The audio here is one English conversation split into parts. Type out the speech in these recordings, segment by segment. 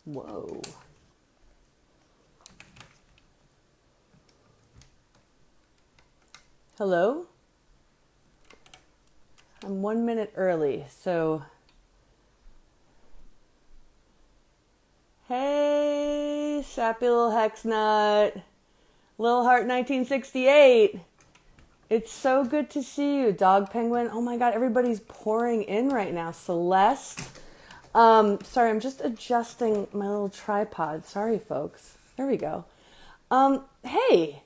Whoa. Hello? I'm 1 minute early, so... Hey, sappy little hex nut. Little Heart 1968. It's so good to see you, Dog Penguin. Oh my God, everybody's pouring in right now. Celeste. Sorry, I'm just adjusting my little tripod. Sorry, folks. There we go. Hey,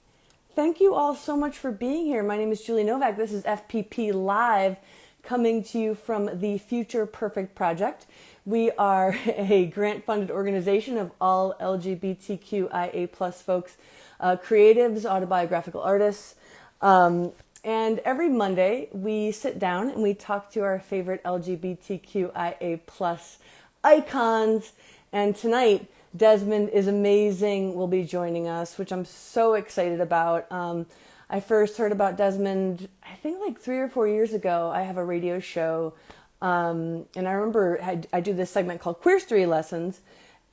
thank you all so much for being here. My name is Julie Novak. This is FPP Live, coming to you from the Future Perfect Project. We are a grant-funded organization of all LGBTQIA plus folks, creatives, autobiographical artists, and every Monday we sit down and we talk to our favorite LGBTQIA plus icons. And tonight, Desmond is amazing, will be joining us, which I'm so excited about. I first heard about Desmond, I think like 3 or 4 years ago. I have a radio show, and I remember I do this segment called Queer Story Lessons,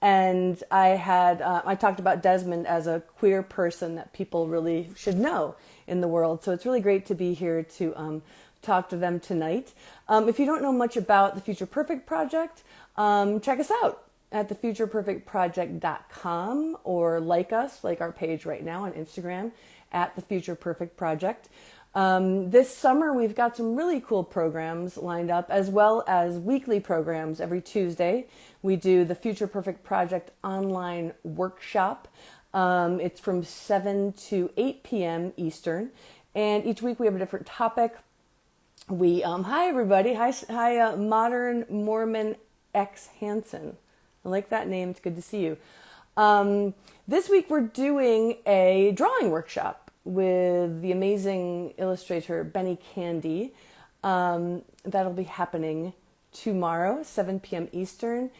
and I talked about Desmond as a queer person that people really should know in the world. So it's really great to be here to talk to them tonight. If you don't know much about the Future Perfect Project, check us out at thefutureperfectproject.com, or like our page right now on Instagram at the Future Perfect Project. This summer, we've got some really cool programs lined up, as well as weekly programs. Every Tuesday, we do the Future Perfect Project online workshop. It's from 7 to 8 p.m. Eastern. And each week we have a different topic. Hi everybody. Hi, Modern Mormon X Hansen. I like that name. It's good to see you. This week we're doing a drawing workshop with the amazing illustrator Benny Candy. That'll be happening tomorrow, 7 p.m. Eastern.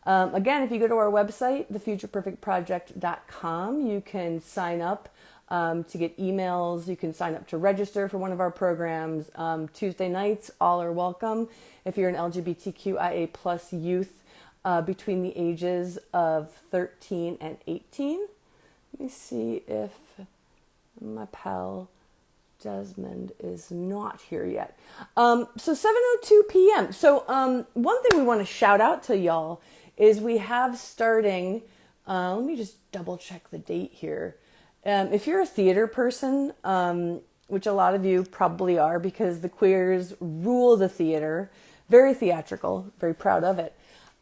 Again, if you go to our website, thefutureperfectproject.com, you can sign up to get emails. You can sign up to register for one of our programs. Tuesday nights, all are welcome. If you're an LGBTQIA plus youth between the ages of 13 and 18. Let me see if my pal Desmond is not here yet. So 7:02 p.m. So one thing we want to shout out to y'all is we have starting, let me just double check the date here. If you're a theater person, which a lot of you probably are because the queers rule the theater, very theatrical, very proud of it.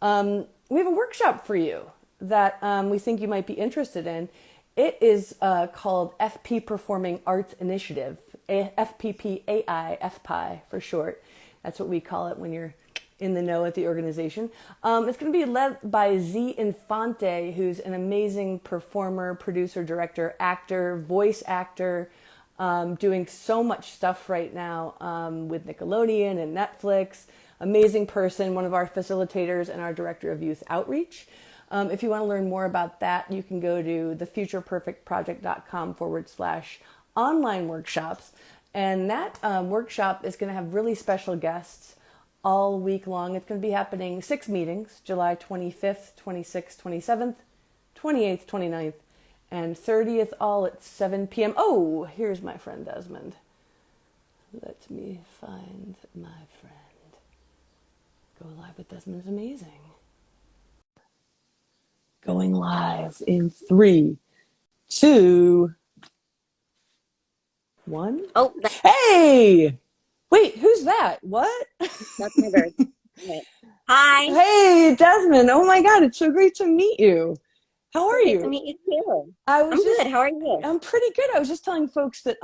We have a workshop for you that we think you might be interested in. It is called FP Performing Arts Initiative, FPP AI, FPI for short. That's what we call it when you're in the know at the organization. It's going to be led by Z Infante, who's an amazing performer, producer, director, actor, voice actor, doing so much stuff right now with Nickelodeon and Netflix. Amazing person, one of our facilitators and our director of youth outreach. If you want to learn more about that, you can go to thefutureperfectproject.com/online workshops. And that workshop is going to have really special guests all week long. It's going to be happening 6 meetings, July 25th, 26th, 27th, 28th, 29th, and 30th, all at 7 p.m. Oh, here's my friend Desmond. Let me find my friend. Go live with Desmond is amazing. Going live in 3, 2, 1. Oh, Hey! Wait, who's that? What? that's my bird. Okay. Hi. Hey, Desmond. Oh my God, it's so great to meet you. How are Great you? to meet you too. I'm Good. How are you? I'm pretty good. I was just telling folks that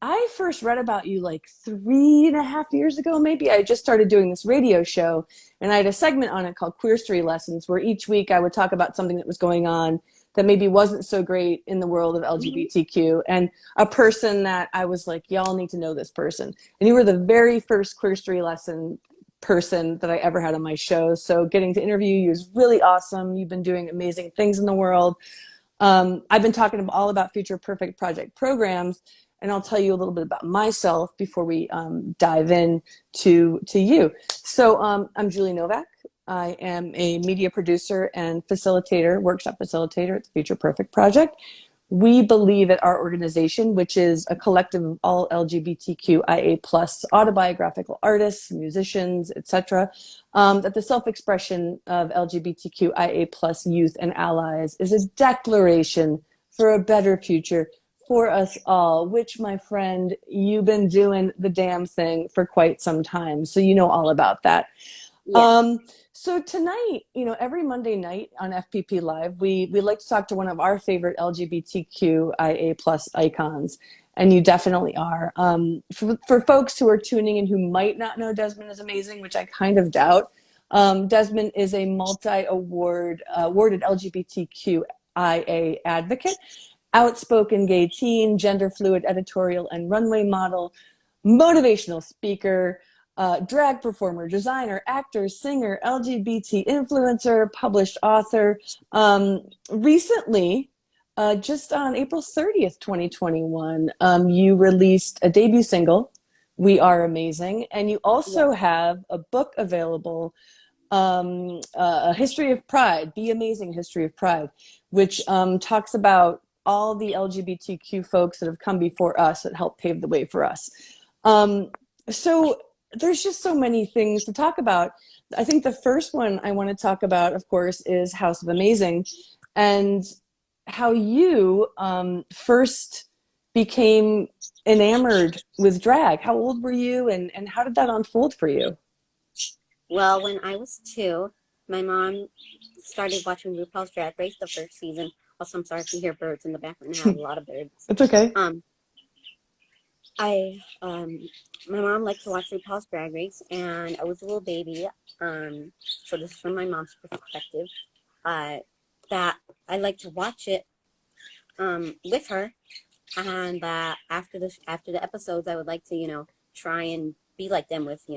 I first read about you like 3.5 years ago, maybe. I just started doing this radio show, and I had a segment on it called Queer Story Lessons, where each week I would talk about something that was going on that maybe wasn't so great in the world of LGBTQ, and a person that I was like, y'all need to know this person. And you were the very first Queer Story Lesson person that I ever had on my show. So getting to interview you is really awesome. You've been doing amazing things in the world. I've been talking all about Future Perfect Project programs, and I'll tell you a little bit about myself before we dive in to you. So I'm Julie Novak. I am a media producer and facilitator, workshop facilitator at the Future Perfect Project. We believe at our organization, which is a collective of all LGBTQIA plus autobiographical artists, musicians, etc., that the self-expression of LGBTQIA plus youth and allies is a declaration for a better future for us all, which, my friend, you've been doing the damn thing for quite some time. So you know all about that. Yeah. So tonight, every Monday night on FPP Live, we like to talk to one of our favorite LGBTQIA plus icons, and you definitely are. For folks who are tuning in who might not know Desmond is amazing, which I kind of doubt, Desmond is a multi-awarded LGBTQIA advocate, outspoken gay teen, gender fluid editorial and runway model, motivational speaker, drag performer, designer, actor, singer, LGBT influencer, published author. Recently, just on April 30th, 2021, you released a debut single, We Are Amazing, and you also have a book available, A History of Pride, Be Amazing, History of Pride, which talks about all the LGBTQ folks that have come before us that helped pave the way for us. So there's just so many things to talk about. I think the first one I want to talk about, of course, is House of Amazing and how you first became enamored with drag. How old were you and how did that unfold for you? Well, when I was 2, my mom started watching RuPaul's Drag Race, the first season. Also, I'm sorry if you hear birds in the background. I have a lot of birds. It's okay. My mom liked to watch RuPaul's Drag Race, and I was a little baby. So this is from my mom's perspective. That I like to watch it with her, and after the episodes, I would like to try and be like them with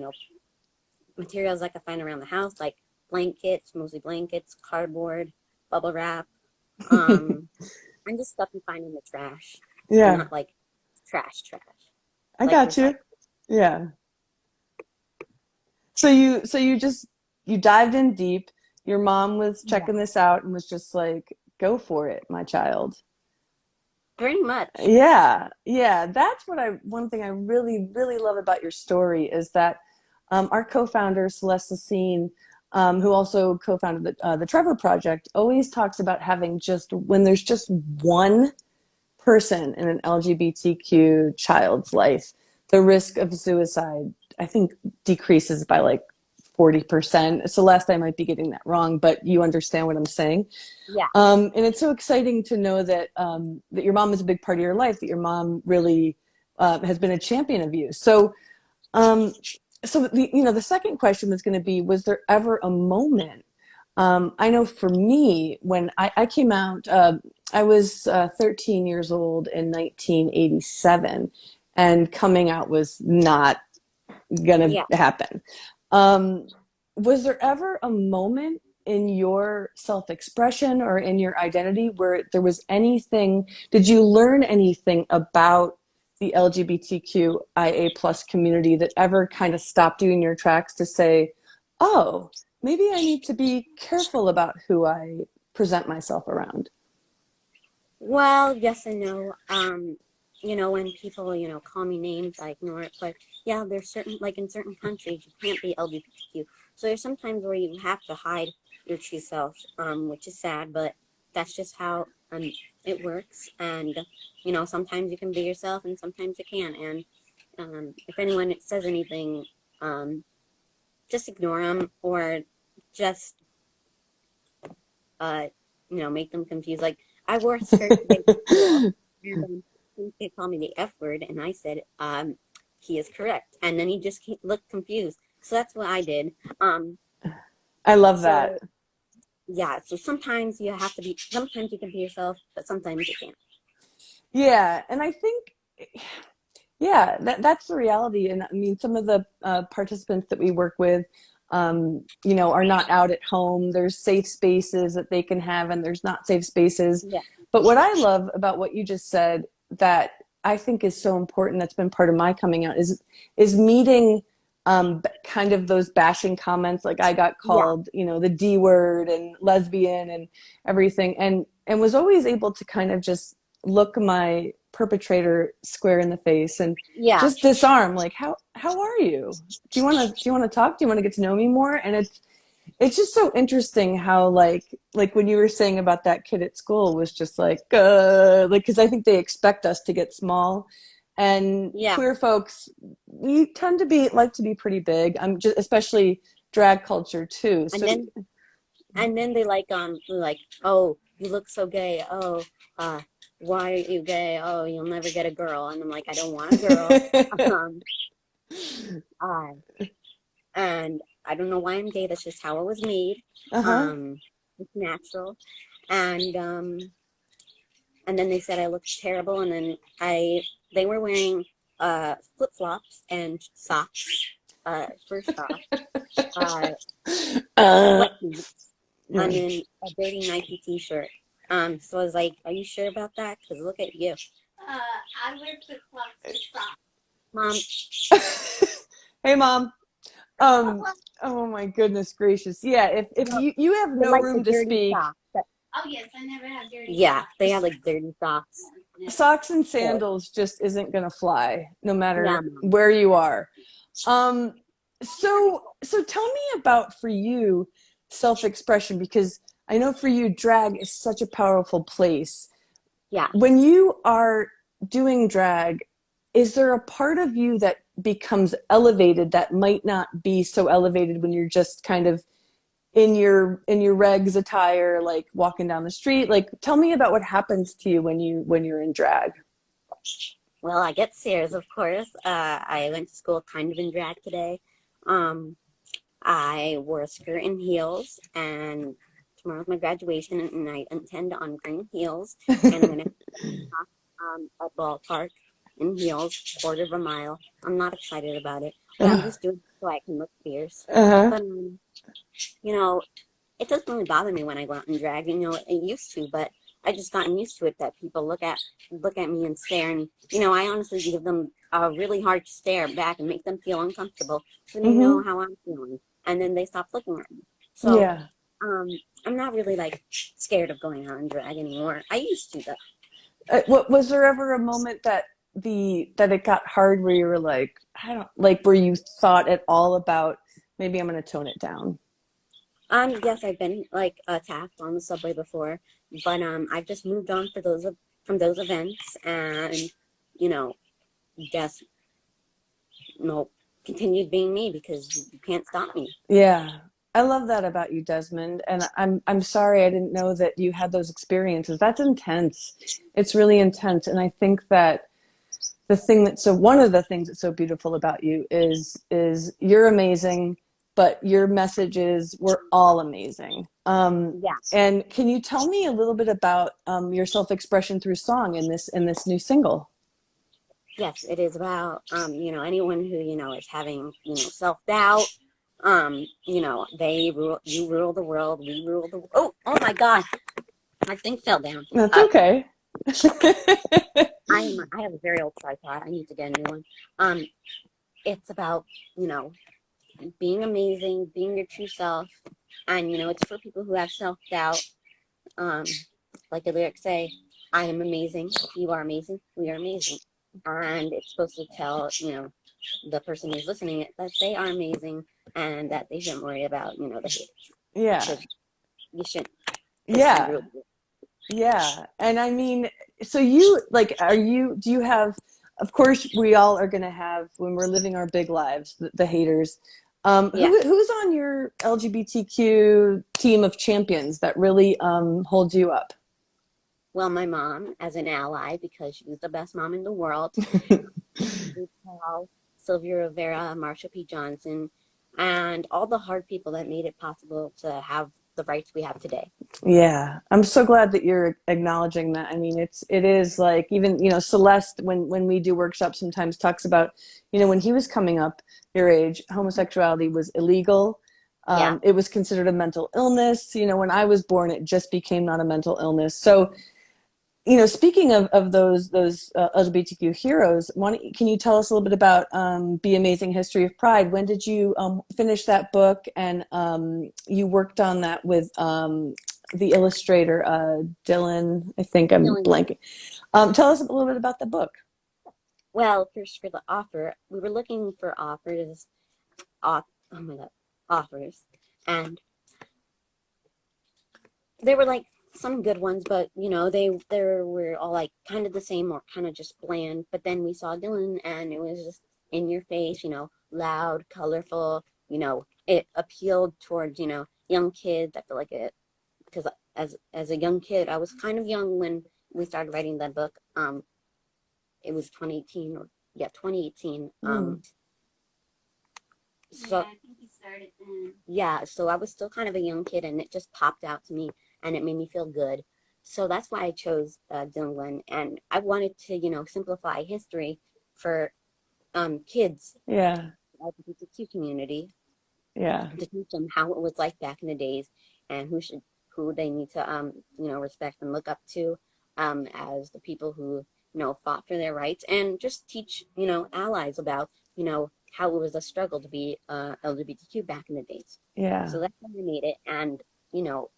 materials I could find around the house, like blankets, mostly blankets, cardboard, bubble wrap, and just stuff you find in the trash. Yeah. And not like trash. I like got you. recycled. Yeah. So you dived in deep. Your mom was checking this out and was just like, go for it, my child. Pretty much. Yeah. That's one thing I really, really love about your story is that our co-founder, Celeste Lacine, who also co-founded the Trevor Project, always talks about having when there's just one person in an LGBTQ child's life, the risk of suicide, I think, decreases by like 40%. Celeste, I might be getting that wrong, but you understand what I'm saying. Yeah. And it's so exciting to know that that your mom is a big part of your life, that your mom really has been a champion of you. So the second question was going to be, was there ever a moment? I know for me, when I came out, I was 13 years old in 1987, and coming out was not going to happen. Was there ever a moment in your self-expression or in your identity where there was anything, did you learn anything about the LGBTQIA plus community that ever kind of stopped you in your tracks to say, oh, maybe I need to be careful about who I present myself around? Well, yes and no. When people, call me names, I ignore it. But yeah, there's in certain countries, you can't be LGBTQ. So there's sometimes where you have to hide your true self, which is sad, but that's just how it works. And, sometimes you can be yourself and sometimes you can't. And if anyone says anything, just ignore them or just, make them confused. Like, I wore a skirt today and they called me the F word, and I said, he is correct. And then he just looked confused. So that's what I did. I love that. Yeah, so sometimes you can be yourself, but sometimes you can't. Yeah, and I think, that's the reality. And I mean, some of the participants that we work with, are not out at home. There's safe spaces that they can have, and there's not safe spaces. Yeah. But what I love about what you just said that I think is so important, that's been part of my coming out, is meeting kind of those bashing comments. Like I got Yeah. called, the D word and lesbian and everything, and was always able to kind of just look my perpetrator square in the face and Yeah. just disarm. Like, how are you? Do you want to talk? Do you want to get to know me more? And it's just so interesting how like when you were saying about that kid at school was just like because I think they expect us to get small, and Yeah. queer folks, we tend to be pretty big. I'm just especially drag culture too. And So then they like, oh, you look so gay. Oh, uh, why are you gay? Oh, you'll never get a girl. And I'm like, I don't want a girl. Um, uh, and I don't know why I'm gay. That's just how I was made. uh-huh. It's natural. And and then they said I looked terrible. And then they were wearing flip flops and socks. First off, uh, uh, sweatpants, yeah. and then a dirty Nike T-shirt. So I was like, "Are you sure about that? Because look at you, I wear flip flops and socks. Mom." Hey mom. Oh my goodness gracious. Yeah, if No, you have they no like the room to dirty speak. socks. Oh yes, I never have dirty Yeah, socks. they have like dirty socks. Socks and So, sandals just isn't gonna fly no yeah, matter Mom. where you are. um so tell me about, for you, self-expression, because I know for you drag is such a powerful place. Yeah. When you are doing drag, is there a part of you that becomes elevated that might not be so elevated when you're just kind of in your regs attire, like walking down the street? Like, tell me about what happens to you when you're in drag. Well, I get stares, of course. I went to school kind of in drag today. Um, I wore a skirt and heels, and tomorrow's my graduation, and I intend on green heels, and I'm gonna a ballpark in heels, quarter of a mile. I'm not excited about it, but I'm just doing it so I can look fierce. Uh-huh. But you know, it doesn't really bother me when I go out and drag. It used to, but I just gotten used to it that people look at me and stare, and I honestly give them a really hard stare back and make them feel uncomfortable, so they know Mm-hmm. how I'm feeling, and then they stop looking at me. So, Yeah. um, I'm not really like scared of going out and drag anymore. I used to though. What was there ever a moment that it got hard where you were like, I don't like, where you thought at all about, maybe I'm going to tone it down? Yes, I've been like attacked on the subway before, but I've just moved on from those events, and you know, just no continued being me because you can't stop me. Yeah. I love that about you, Desmond. And I'm sorry I didn't know that you had those experiences. That's intense. It's really intense. And I think that one of the things that's so beautiful about you is you're amazing, but your message is we're all amazing. Yeah. And can you tell me a little bit about your self-expression through song in this new single? Yes, it is about anyone who is having self-doubt. You rule the world, we rule the. Oh my God, my thing fell down. That's okay. I have a very old tripod. I need to get a new one. It's about being amazing, being your true self, and it's for people who have self-doubt. Um, like the lyrics say, I am amazing, you are amazing, we are amazing. And it's supposed to tell, the person who's listening it that they are amazing and that they shouldn't worry about, the haters. Yeah. Because you shouldn't. Yeah. Yeah. And I mean, so you like, do you have, of course we all are going to have, when we're living our big lives, the haters. Yeah. Who's on your LGBTQ team of champions that really holds you up? Well, my mom, as an ally, because she's the best mom in the world. Paul, Sylvia Rivera, Marsha P. Johnson, and all the hard people that made it possible to have the rights we have today. Yeah, I'm so glad that you're acknowledging that. I mean, it is like, even, Celeste, when we do workshops, sometimes talks about, when he was coming up your age, homosexuality was illegal. Yeah. It was considered a mental illness. When I was born, it just became not a mental illness. So speaking of those LGBTQ heroes, can you tell us a little bit about The Amazing History of Pride? When did you finish that book? And you worked on that with the illustrator Dylan. I think I'm Dylan. blanking. Tell us a little bit about the book. Well, first for the offer, we were looking for authors, oh my God, authors, and there were like some good ones, but they were all like kind of the same or kind of just bland. But then we saw Dylan, and it was just in your face, loud, colorful. It appealed towards young kids. I feel like it because as a young kid, I was kind of young when we started writing that book. It was 2018 or yeah, 2018. So Yeah, I think he started then. yeah, so I was still kind of a young kid, and it just popped out to me, and it made me feel good. So that's why I chose Dylan, and I wanted to, simplify history for kids, Yeah, LGBTQ community, yeah, to teach them how it was like back in the days, and who they need to respect and look up to, as the people who fought for their rights, and just teach allies about how it was a struggle to be LGBTQ back in the days. yeah, So that's why I made it, and you know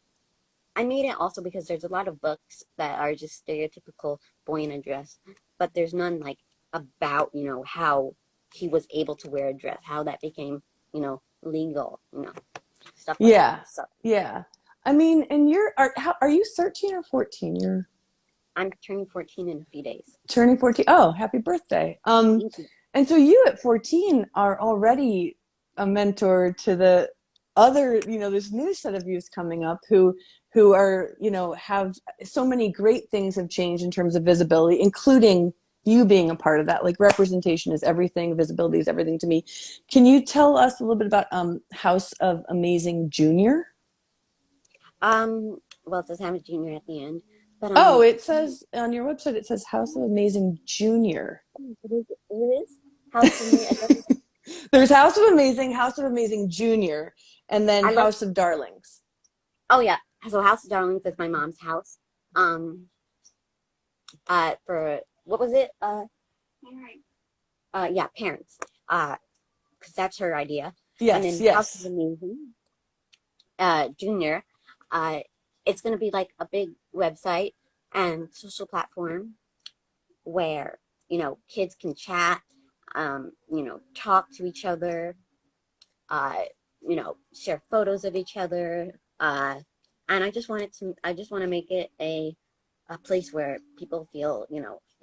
I made it also because there's a lot of books that are just stereotypical boy in a dress, but there's none like about how he was able to wear a dress, how that became legal, stuff like that. yeah, So yeah. I mean, and are you 13 or 14? You're I'm turning 14 in a few days. turning 14. Oh, happy birthday. Thank you. And so you at 14 are already a mentor to the other, this new set of youth coming up who are, have so many great things have changed in terms of visibility, including you being a part of that. Like representation is everything, visibility is everything to me. Can you tell us a little bit about House of Amazing Junior? Well, it says I'm a junior at the end, but Oh, it says on your website, it says House of Amazing Junior. it is House of Me. There's House of Amazing Junior, and then I love. House of Darlings. Oh yeah, so House of Darlings is my mom's house. Um, for what was it? Yeah, parents. Because that's her idea. And Yes, then House of yes. Amazing, Junior. Uh, it's gonna be like a big website and social platform where kids can chat, talk to each other, uh, share photos of each other, and I just want to make it a place where people feel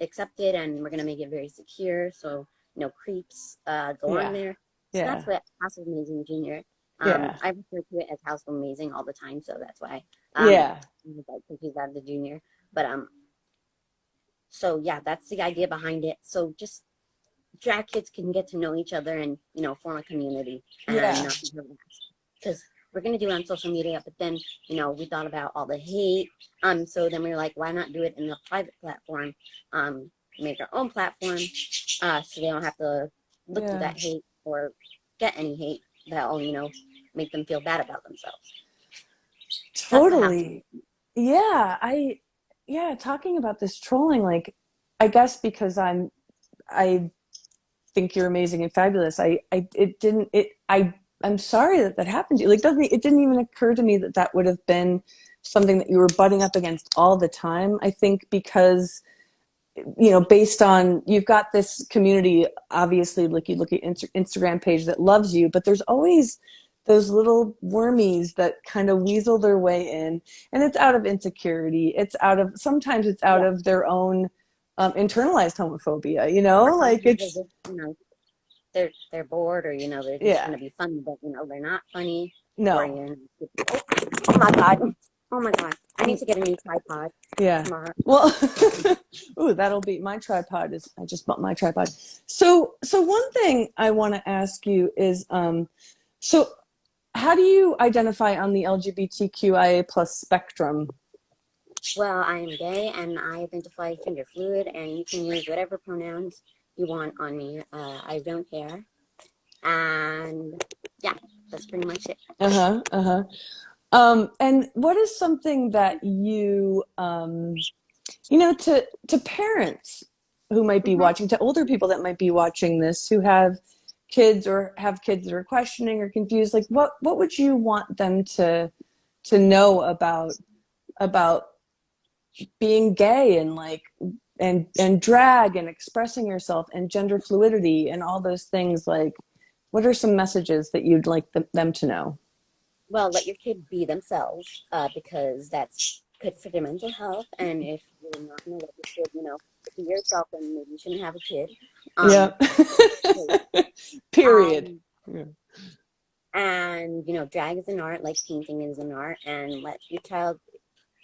accepted, and we're gonna make it very secure, so no creeps go on Yeah, there. So that's yeah, what House of Amazing Junior. yeah, I refer to it as House of Amazing all the time, so that's why yeah, I was like confused out of the junior. But so yeah, that's the idea behind it. So just drag kids can get to know each other and form a community and yeah, not be harassed, because we're going to do it on social media, but then we thought about all the hate, so then we were like, why not do it in a private platform, make our own platform, so they don't have to look through yeah. that hate or get any hate that'll make them feel bad about themselves. That's the house. Totally. Yeah, yeah, talking about this trolling, like, I guess because I think you're amazing and fabulous. I'm sorry that happened to you. Like, it didn't even occur to me that that would have been something that you were butting up against all the time. I think because based on you've got this community, obviously, like you look at Instagram page that loves you, but there's always those little wormies that kind of weasel their way in, and it's out of insecurity. Sometimes it's out Yeah. of their own internalized homophobia. Or Like sometimes it's they're bored, or they're just yeah, trying to be funny, but they're not funny. Or no, oh my god, oh my god, I need to get a new tripod yeah. tomorrow. Well, ooh, that'll be my tripod. I just bought my tripod. So one thing I want to ask you is, so how do you identify on the LGBTQIA plus spectrum? Well, I am gay and I identify gender fluid, and you can use whatever pronouns you want on me. I don't care. And yeah, that's pretty much it. Uh-huh, uh-huh. And what is something that To parents who might be Hmm. watching, to older people that might be watching this, who have kids or have kids that are questioning or confused, like what would you want them to know about being gay and like and drag and expressing yourself and gender fluidity and all those things? Like, what are some messages that you'd like them to know? Well, let your kid be themselves, because that's good for their mental health. And if you're not going to let your kid, be yourself, then maybe you shouldn't have a kid. Yeah. Period. Um, Yeah. and drag is an art, like painting is an art, and let your child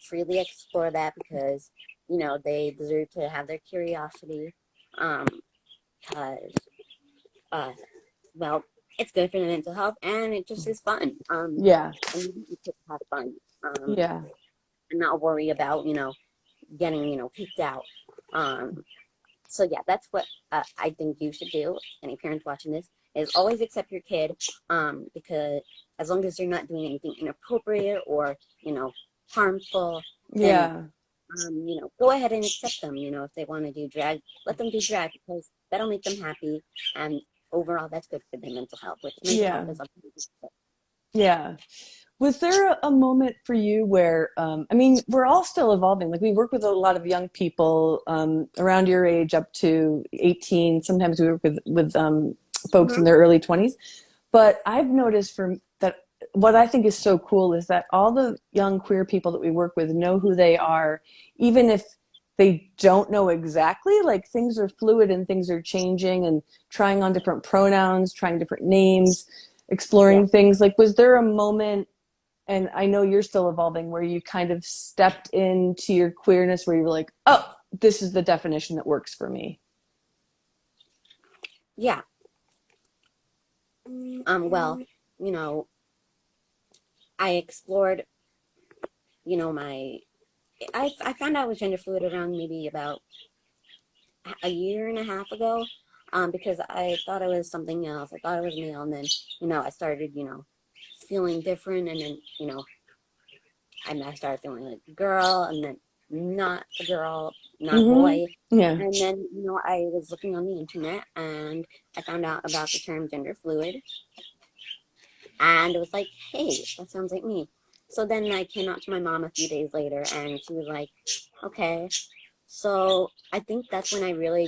freely explore that, because they deserve to have their curiosity. Because uh, well, it's good for their mental health, and it just is fun. Yeah. And you just have fun. Yeah. And not worry about getting kicked out. So yeah, that's what I think you should do. Any parents watching this is always accept your kid, because as long as they're not doing anything inappropriate or harmful, then Yeah. go ahead and accept them. If they want to do drag, let them do drag, because that'll make them happy, and overall, that's good for their mental health. Which mental health Yeah. is Yeah. Was there a moment for you where, I mean, we're all still evolving. Like we work with a lot of young people around your age up to 18. Sometimes we work with folks in Mhm. their early 20s. But I've noticed from that what I think is so cool is that all the young queer people that we work with know who they are, even if they don't know exactly. Like things are fluid and things are changing and trying on different pronouns, trying different names, Yeah. exploring things. Like, was there a moment, and I know you're still evolving, where you kind of stepped into your queerness where you were like, oh, this is the definition that works for me? Yeah. Well, you know, I explored, my I found out I was gender fluid around maybe about a year and a half ago, because I thought I was something else. I thought I was male, and then I started feeling different, and then I started feeling like a girl, and then not a girl, not a Mm-hmm. boy. Yeah. And then, I was looking on the internet, and I found out about the term gender fluid, and it was like, hey, that sounds like me. So then I came out to my mom a few days later, and she was like, okay. So I think that's when I really,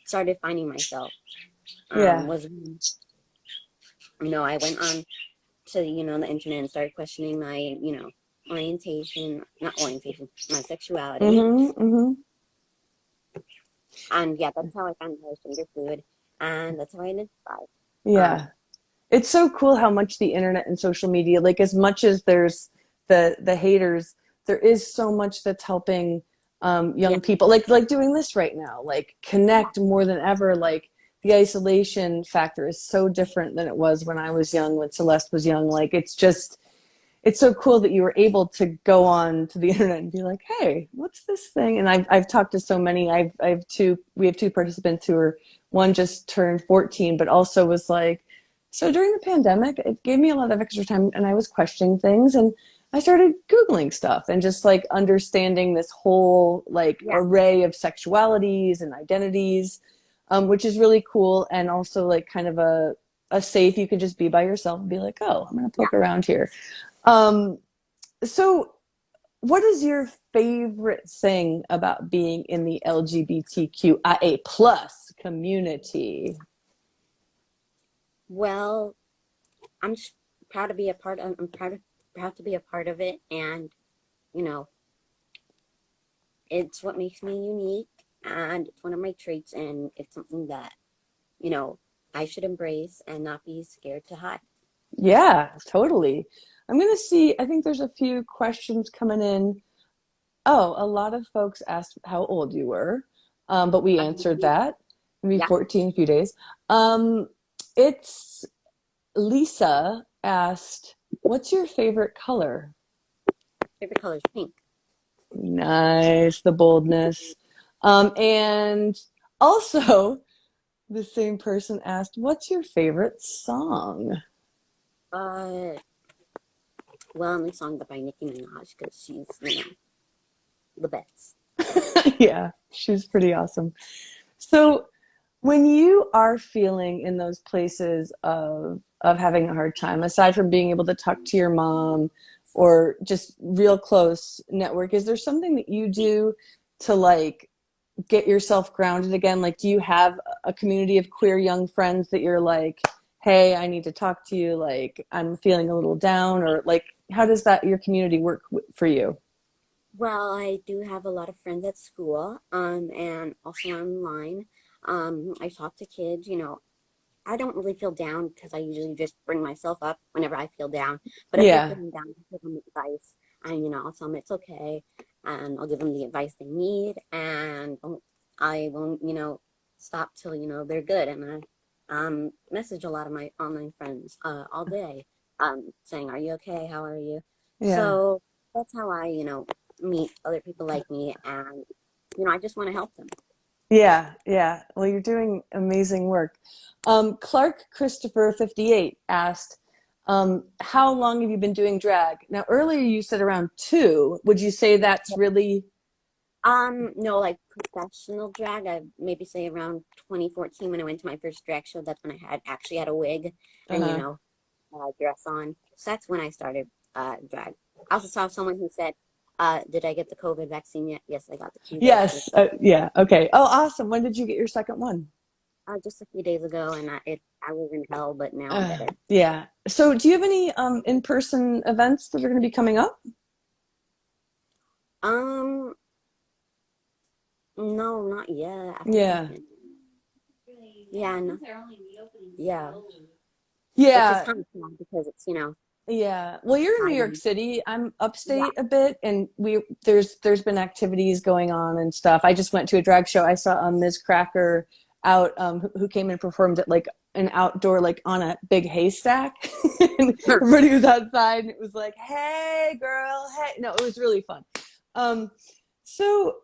started finding myself. Yeah. Was I went on to the internet and started questioning my orientation, not orientation, my sexuality, Mm-hmm. Mm-hmm. and yeah, that's how I found I was gender fluid, and that's how I identify. Yeah. It's so cool how much the internet and social media, like as much as there's the haters, there is so much that's helping Yeah, young people, like doing this right now, like connect more than ever. Like the isolation factor is so different than it was when I was young, when Celeste was young. Like it's so cool that you were able to go on to the internet and be like, hey, what's this thing? And I've talked to so many. We have two participants who are, one just turned 14, but also was like, so during the pandemic, it gave me a lot of extra time and I was questioning things and I started Googling stuff and just like understanding this whole like yeah, array of sexualities and identities, which is really cool. And also like kind of a safe, you can just be by yourself and be like, oh, I'm going to yeah. poke around here. um, so what is your favorite thing about being in the LGBTQIA plus community? Well, I'm just proud to be a part of. I'm proud to be a part of it, and you know, it's what makes me unique, and it's one of my traits, and it's something that you know I should embrace and not be scared to hide. Yeah, totally. I'm going to see, I think there's a few questions coming in. Oh, a lot of folks asked how old you were, but we answered that. Maybe Yeah, 14, a few days. Um, it's Lisa asked, what's your favorite color? favorite color is pink. Nice, the boldness. And also, the same person asked, what's your favorite song? Uh, well, only song by Nicki Minaj, because she's the best. Yeah, she's pretty awesome. So when you are feeling in those places of having a hard time, aside from being able to talk to your mom or just real close network, is there something that you do to like get yourself grounded again? Like, do you have a community of queer young friends that you're like, hey, I need to talk to you, like I'm feeling a little down, or like how does that your community work for you? Well, I do have a lot of friends at school, and also online. I talk to kids, I don't really feel down because I usually just bring myself up whenever I feel down. But if they're Yeah. feeling down, I give them advice, and I'll tell them it's okay, and I'll give them the advice they need, and I won't, stop till they're good. And I message a lot of my online friends all day, saying, "Are you okay? How are you?" Yeah. So that's how I, meet other people like me, and I just want to help them. Yeah, yeah. Well, you're doing amazing work. Clark Christopher 58 asked, how long have you been doing drag? Now, earlier you said around two. Would you say that's really? No, like professional drag, I maybe say around 2014 when I went to my first drag show. That's when I had actually had a wig and, Uh-huh. dress on. So that's when I started drag. I also saw someone who said, did I get the COVID vaccine yet? Yes, I got the 2 doses Yes. Yeah. Okay. Oh, awesome. When did you get your second one? just a few days ago, and I was in hell, but now I'm better. Yeah. So, do you have any in-person events that are going to be coming up? Um, no, not yet. I think I've Yeah. been, Really, yeah, no, things are only reopening yeah, slowly. which is Yeah. kind of sad because it's, Yeah. Well, you're in New York exciting. City. I'm Yeah. upstate a bit, and there's been activities going on and stuff. I just went to a drag show. I saw Ms. Cracker out who came and performed at like an outdoor like on a big haystack. And everybody was outside and it was like, "Hey girl, hey." No, it was really fun. Um so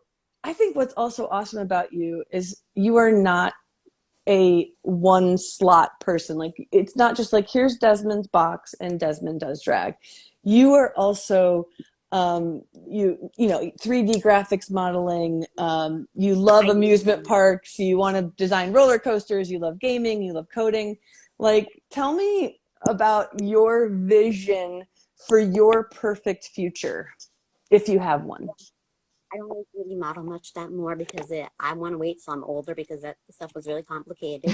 I think what's also awesome about you is you are not a one slot person. Like it's not just like here's Desmond's box and Desmond does drag. You are also you know 3D graphics modeling. You love I amusement do. parks. You want to design roller coasters. You love gaming. You love coding. Like tell me about your vision for your perfect future if you have one. I don't really model much that more because I want to wait till I'm older because that stuff was really complicated.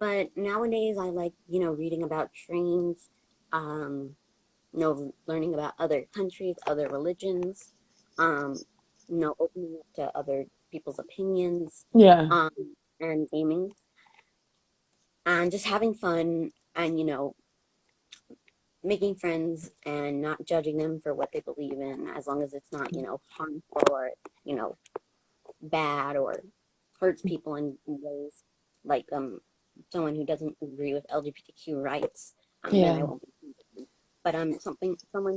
But nowadays I like, reading about trains, um, learning about other countries, other religions, um, opening up to other people's opinions, Yeah. um, and gaming and just having fun and, making friends and not judging them for what they believe in as long as it's not, harmful or, you know, bad or hurts people in ways like someone who doesn't agree with LGBTQ rights, then I Yeah. won't be. But someone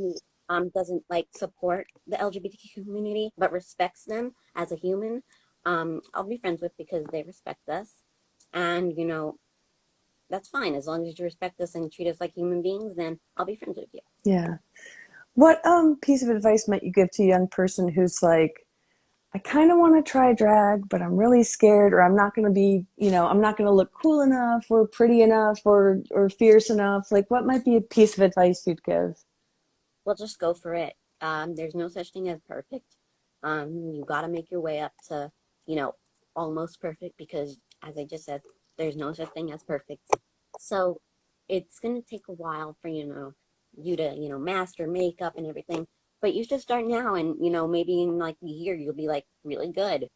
who doesn't like support the LGBTQ community but respects them as a human, I'll be friends with because they respect us, and that's fine as long as you respect us and treat us like human beings. Then I'll be friends with you. Yeah. What piece of advice might you give to a young person who's like, I kind of want to try drag, but I'm really scared, or I'm not going to be, I'm not going to look cool enough, or pretty enough, or fierce enough. Like, what might be a piece of advice you'd give? Well, just go for it. There's no such thing as perfect. You got to make your way up to, you know, almost perfect because, as I just said, there's no such thing as perfect. So it's going to take a while for, you to, master makeup and everything. But you should start now and, maybe in like a year, you'll be like really good.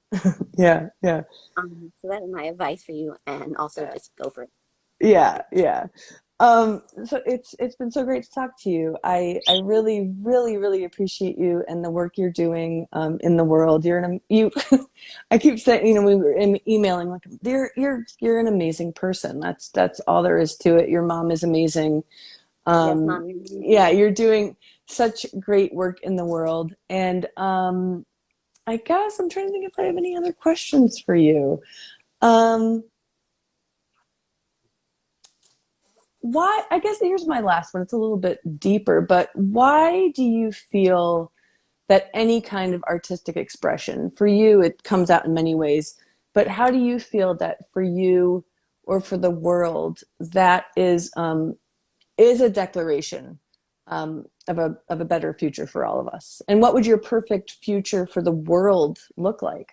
Yeah, yeah, So that is my advice for you. And also just go for it. yeah, yeah. So it's been so great to talk to you. I really, really, really appreciate you and the work you're doing in the world. You. I keep saying, we were emailing like you're an amazing person. That's all there is to it. Your mom is amazing. Yes, Um, Mom. yeah, you're doing such great work in the world. And I guess I'm trying to think if I have any other questions for you. Um, why, I guess here's my last one. It's a little bit deeper, but why do you feel that any kind of artistic expression, for you, it comes out in many ways. But how do you feel that for you or for the world, that is a declaration of a better future for all of us? And what would your perfect future for the world look like?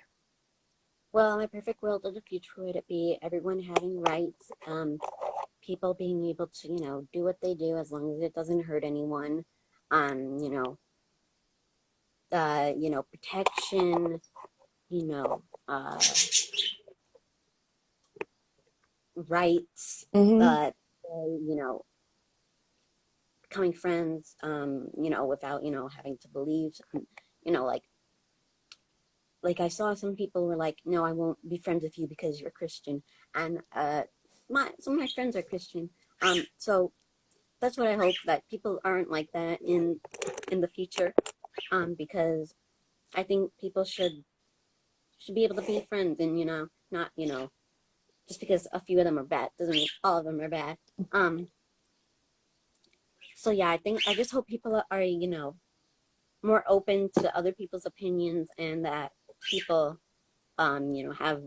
Well, my perfect world of the future would it be everyone having rights, people being able to, do what they do as long as it doesn't hurt anyone, um, you know, protection, you know, uh, rights, Mm-hmm. becoming friends, without, having to believe, you know, like I saw some people were like, no, I won't be friends with you because you're Christian. And some of my friends are Christian. So that's what I hope, that people aren't like that in the future. Because I think people should be able to be friends, and not just because a few of them are bad doesn't mean all of them are bad. So yeah, I just hope people are more open to other people's opinions, and that people have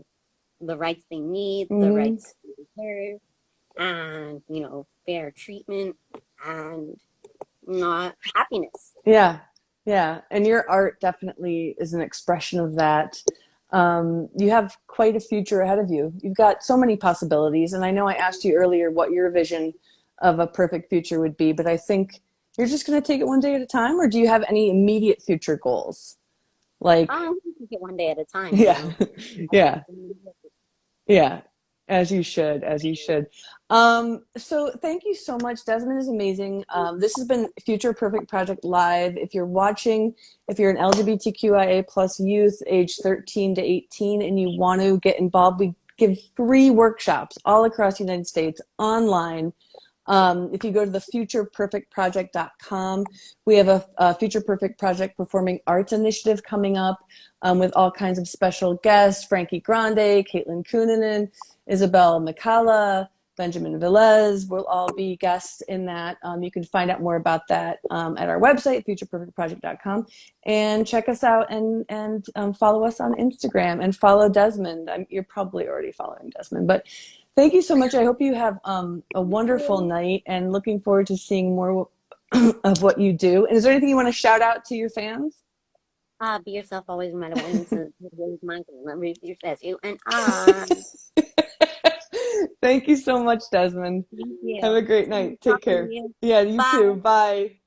the rights they need, the Mm-hmm. rights they deserve, and fair treatment, and not happiness. Yeah, yeah. And your art definitely is an expression of that. You have quite a future ahead of you. You've got so many possibilities. And I know I asked you earlier what your vision of a perfect future would be, but I think you're just going to take it one day at a time, or do you have any immediate future goals? Like, Take it one day at a time. yeah, yeah. Yeah, as you should, as you should. So thank you so much. Desmond is amazing. This has been Future Perfect Project Live. If you're watching, if you're an LGBTQIA plus youth age 13 to 18 and you want to get involved, we give free workshops all across the United States online. If you go to the futureperfectproject.com, we have a Future Perfect Project Performing Arts Initiative coming up with all kinds of special guests: Frankie Grande, Caitlin Kunanen, Isabel McCalla, Benjamin Velez will all be guests in that. You can find out more about that at our website, futureperfectproject.com, and check us out and follow us on Instagram and follow Desmond. You're probably already following Desmond, but thank you so much. I hope you have a wonderful night, and looking forward to seeing more of what you do. And is there anything you want to shout out to your fans? Be yourself always, no matter what. Remember you and Thank you so much, Desmond. thank Have you. a great night. Take Talking to care. you. Yeah, you too. Bye. Bye.